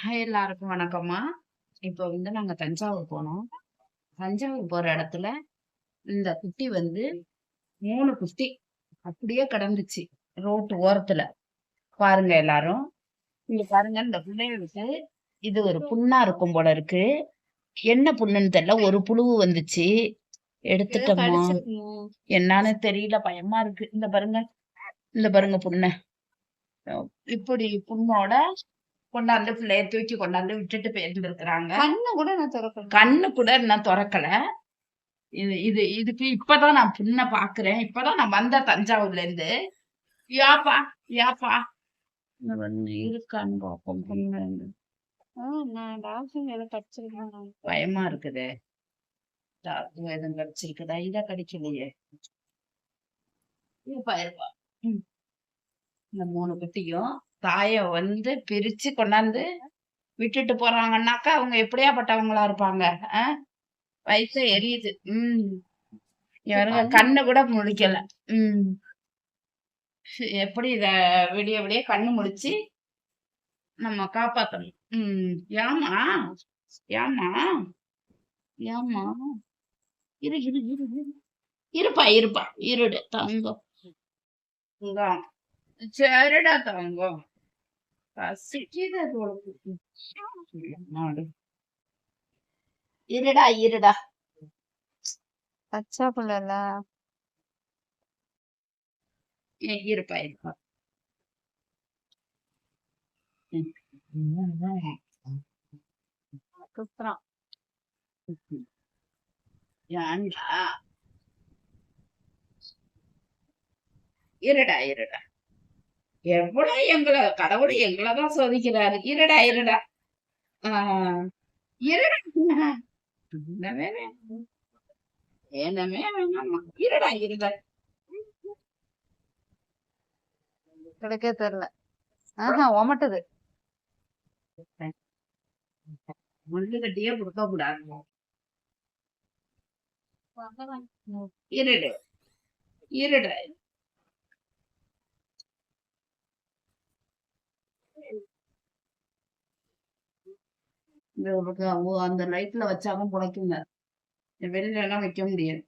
எல்லாருக்கும் வணக்கம்மா. இப்போ நாங்க தஞ்சாவூர் போனோம். தஞ்சாவூர் போற இடத்துல இந்த குட்டி 3 குட்டி அப்படியே கிடந்துச்சு ரோட்டு ஓரத்துல. பாருங்க எல்லாரும். இங்க பாருங்க இந்த பிள்ளைகளுக்கு இது ஒரு புண்ணா இருக்கும் போல இருக்கு. என்ன புண்ணுன்னு தெரியல. ஒரு புழு வந்துச்சு. எடுத்துட்டோம்மா. என்னன்னு தெரியல. பயமா இருக்கு. இந்த பாருங்க புண்ண. இப்படி புண்ணோட கொண்டாந்து பிள்ளைய தூக்கி கொண்டாந்து விட்டுட்டு போயிருந்திருக்கிறாங்க. கண்ணு கூட இன்னும் திறக்கல. இதுக்கு இப்பதான் நான் புண்ண பாக்குறேன். இப்பதான் நான் வந்த தஞ்சாவூர்ல இருந்து. யாப்பா யாப்பா இருக்கான்னு பாப்போம். புண்ணு பயமா இருக்குதே. எதுவும் கடிச்சிருக்குதா? இத கடிக்கலையே. இருப்பா இருப்பா. இந்த 3 குட்டியும் தாய பிரிச்சு கொண்டாந்து விட்டுட்டு போறாங்கன்னாக்கா அவங்க எப்படியாப்பட்டவங்களா இருப்பாங்க? வயசு எரியுது. கண்ணு கூட முழிக்கல. எப்படி இத விடிய விடிய கண்ணு முழிச்சு நம்ம காப்பாத்தணும். ஏமா ஏமா ஏமா இரு இரு இரு இரு. இருப்பா இருப்பா இருடு தங்கம். சரிடா தங்கம். பசிக்குது மாடு. இருடா இருடா. பச்சை புள்ளல இருப்பா இருப்பா. குத்துறான். ஏன்டா? இருடா இருடா. எவ்வளவு கடவுள் எங்களதான் சோதிக்கிறாரு. இருடா இருடா. இருடா. என்னமே வேணாம். என்னமே வேணாமா. இருடா இருடா. கிடைக்கே தெரியல. ஓமட்டுது. முள்ளு கட்டியே கொடுக்க கூடாது. இருடு இருடு. அந்த லைட்ல வச்சாலும் குலைக்குங்க. வெளியில எல்லாம் வைக்க முடியாது.